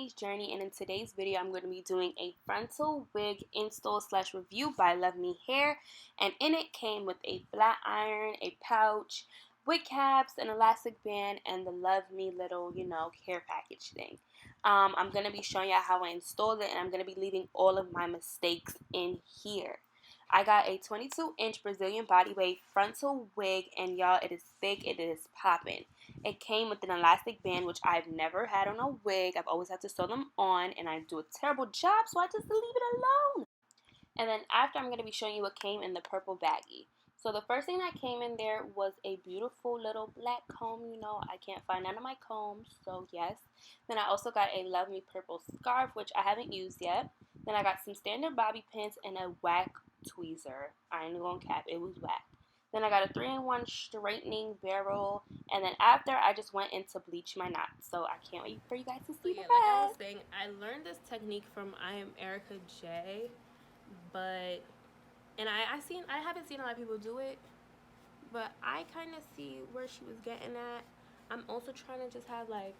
Family's Journey, and in today's video I'm going to be doing a frontal wig install slash review by Luvme Hair, and in it came with a flat iron, a pouch, wig caps, an elastic band, and the Luvme little, care package thing. I'm going to be showing y'all how I installed it, and I'm going to be leaving all of my mistakes in here. I got a 22-inch Brazilian body wave frontal wig, and y'all, it is thick, it is popping. It came with an elastic band, which I've never had on a wig. I've always had to sew them on, and I do a terrible job, so I just leave it alone. And then after, I'm going to be showing you what came in the purple baggie. So the first thing that came in there was a beautiful little black comb. I can't find none of my combs, so yes. Then I also got a Luvme purple scarf, which I haven't used yet. Then I got some standard bobby pins and a whack tweezer. I ain't gonna cap, it was whack. Then I got a 3-in-1 straightening barrel, and then after I just went in to bleach my knots. So I can't wait for you guys to see the rest. Like I was saying, I learned this technique from I Am Erica J, but I haven't seen a lot of people do it, but I kind of see where she was getting at. I'm also trying to just have like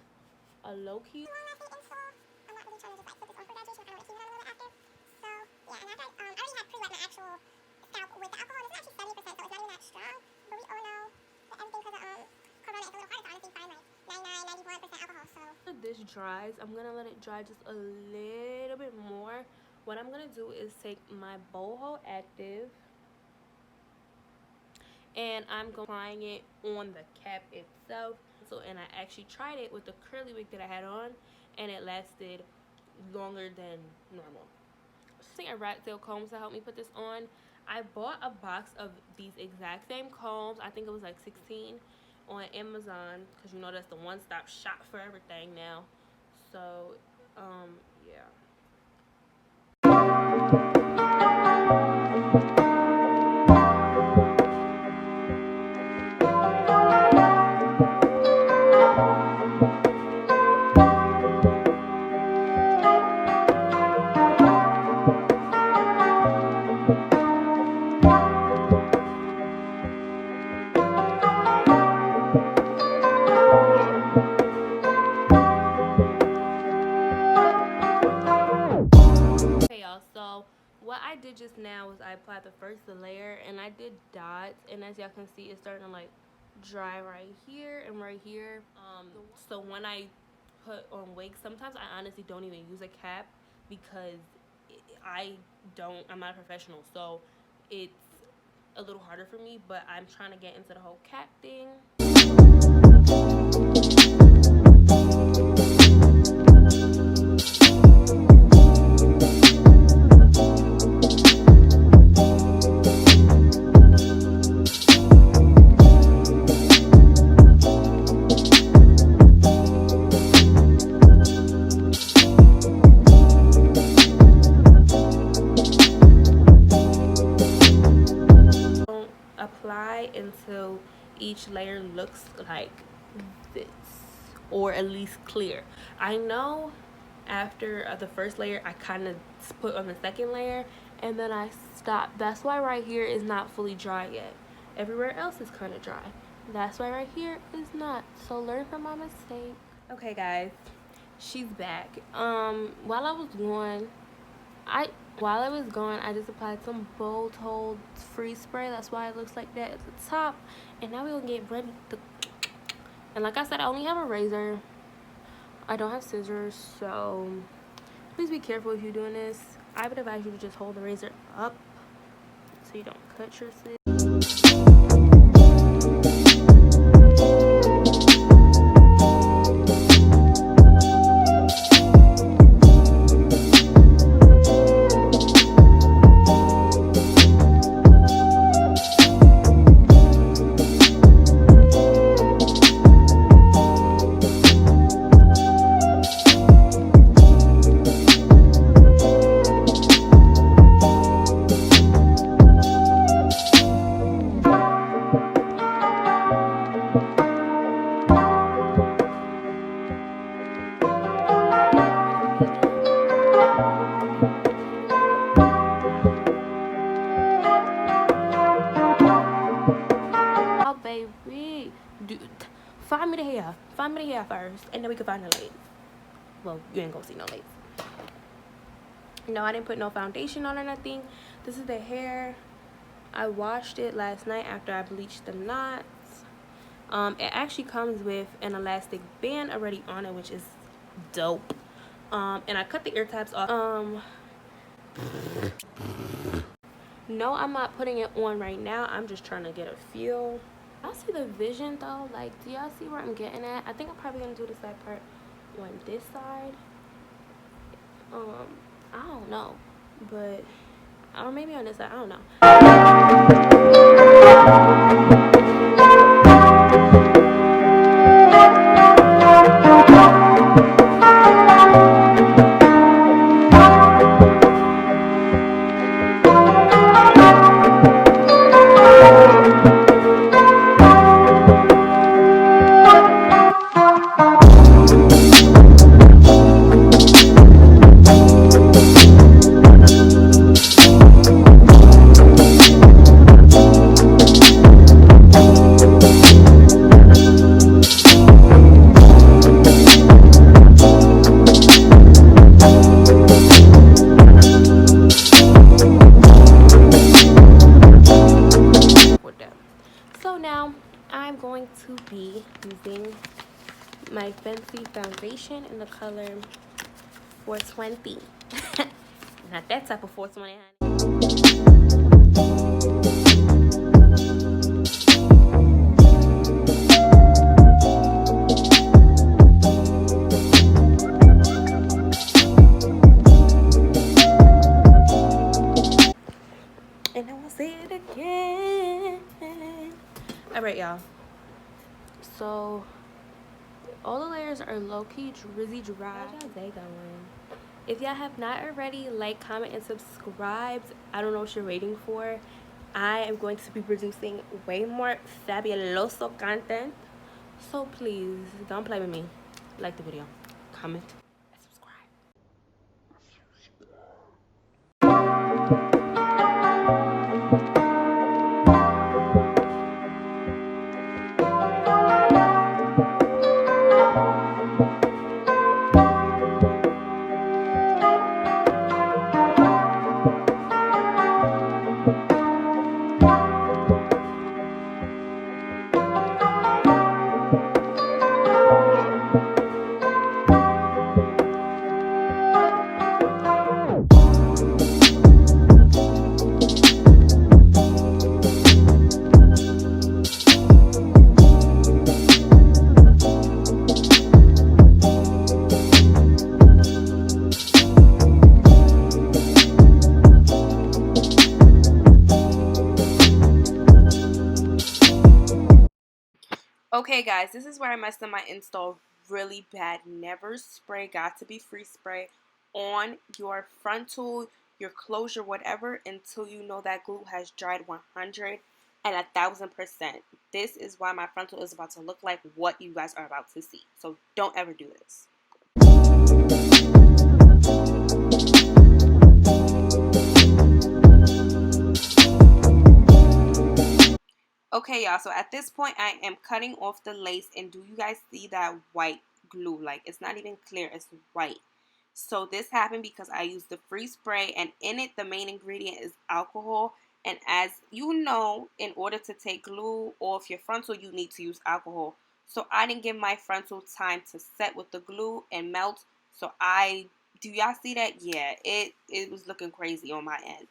a low key. I'm not really trying to just like put this on for graduation. I don't want to keep it on a little after. So yeah, and after I already had pre-wet my actual scalp with the alcohol. This is actually 70%, so it's not even that strong. But we all know that everything because of Corona, it's a little hard to honestly find like 99, 91% alcohol. So after this dries, I'm gonna let it dry just a little bit more. What I'm gonna do is take my boho active, and I'm applying it on the cap itself. And I actually tried it with the curly wig that I had on, and it lasted longer than normal. Using a rat tail comb to help me put this on. I bought a box of these exact same combs. I think it was like 16 on Amazon, because that's the one-stop shop for everything now. So yeah. So what I did just now was I applied the first layer, and I did dots, and as y'all can see, it's starting to like dry right here and right here. So when I put on wigs, sometimes I honestly don't even use a cap, because I'm not a professional, so it's a little harder for me, but I'm trying to get into the whole cap thing. Apply until each layer looks like this, or at least clear. I know after the first layer I kind of put on the second layer, and then I stopped. That's why right here is not fully dry yet. Everywhere else is kind of dry. That's why right here is not. So learn from my mistake. Okay guys, she's back. While I was gone, I just applied some Bold Hold freeze spray. That's why it looks like that at the top. And now we're gonna get ready to. And like I said, I only have a razor. I don't have scissors, so please be careful if you're doing this. I would advise you to just hold the razor up so you don't cut your scissors. Find me the hair first, and then we can find the legs. well, you ain't gonna see no lace. No, I didn't put no foundation on or nothing. This is the hair. I washed it last night after I bleached the knots. It actually comes with an elastic band already on it, which is dope. And I cut the ear tabs off. No, I'm not putting it on right now. I'm just trying to get a feel. Y'all see the vision though? Like, do y'all see where I'm getting at? I think I'm probably gonna do the side part on this side. I don't know, but or maybe on this side. I don't know. So now I'm going to be using my fancy foundation in the color 420. Not that type of 420, honey. And I will say it again. All right, y'all. So all the layers are low-key drizzy dry. How's y'all day going? If y'all have not already, like, comment, and subscribe. I don't know what you're waiting for. I am going to be producing way more fabuloso content. So please, don't play with me. Like the video, comment, and subscribe. Okay guys, this is where I messed up my install really bad. Never spray, got to be free spray, on your frontal, your closure, whatever, until you know that glue has dried 100 and 1000%. This is why my frontal is about to look like what you guys are about to see. So don't ever do this. Okay, y'all, so at this point, I am cutting off the lace, and do you guys see that white glue? Like, it's not even clear, it's white. So this happened because I used the free spray, and in it, the main ingredient is alcohol. And as you know, in order to take glue off your frontal, you need to use alcohol. So I didn't give my frontal time to set with the glue and melt. So do y'all see that? Yeah, it was looking crazy on my end.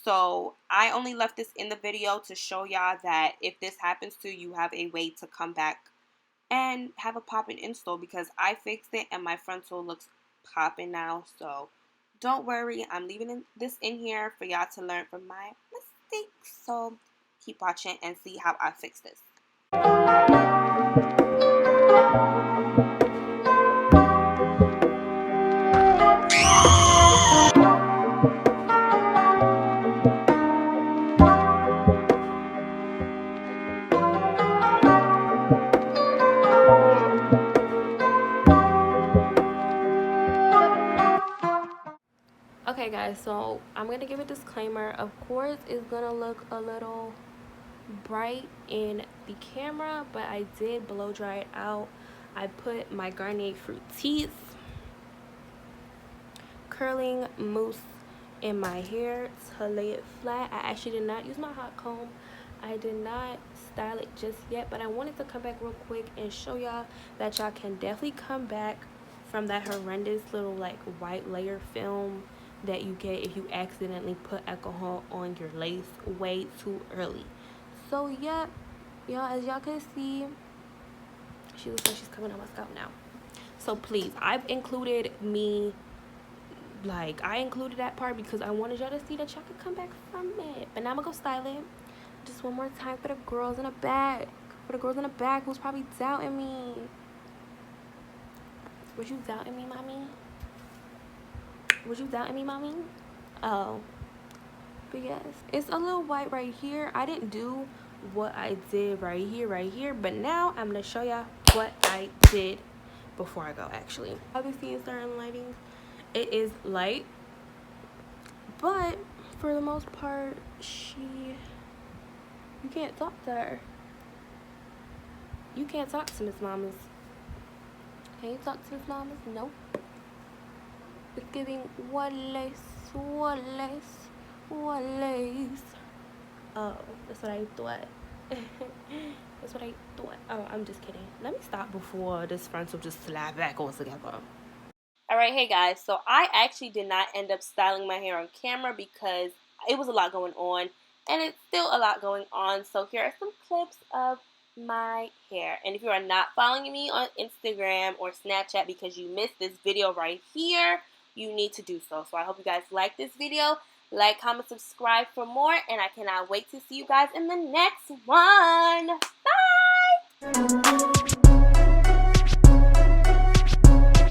So I only left this in the video to show y'all that if this happens to you, have a way to come back and have a popping install, because I fixed it and my frontal looks popping now. So don't worry, I'm leaving this in here for y'all to learn from my mistakes. So keep watching and see how I fix this. Okay guys, so I'm going to give a disclaimer. Of course, it's going to look a little bright in the camera, but I did blow dry it out. I put my Garnier Fructis curling mousse in my hair to lay it flat. I actually did not use my hot comb. I did not style it just yet, but I wanted to come back real quick and show y'all that y'all can definitely come back from that horrendous little like white layer film that you get if you accidentally put alcohol on your lace way too early. So yeah, y'all, as y'all can see, she looks like she's coming on my scalp now. So please, I've included me, like I included that part because I wanted y'all to see that y'all could come back from it. But now I'm gonna go style it just one more time for the girls in the back. For the girls in the back who's probably doubting me. Was you doubting me, mommy? Was you doubting me, mommy? Oh. But yes, it's a little white right here. I didn't do what I did right here, but now I'm gonna show y'all what I did before I go. Actually, obviously in certain lighting it is light, but for the most part you can't talk to her. You can't talk to Miss Mamas. Can you talk to Miss Mamas? Nope. It's giving Wallace. Oh, that's what I thought. That's what I thought. Oh, I'm just kidding. Let me stop before this frontal just slide back all together. Alright, hey guys, so I actually did not end up styling my hair on camera because it was a lot going on, and it's still a lot going on. So here are some clips of my hair. And if you are not following me on Instagram or Snapchat because you missed this video right here, you need to do so. So I hope you guys like this video. Like, comment, subscribe for more, and I cannot wait to see you guys in the next one. Bye!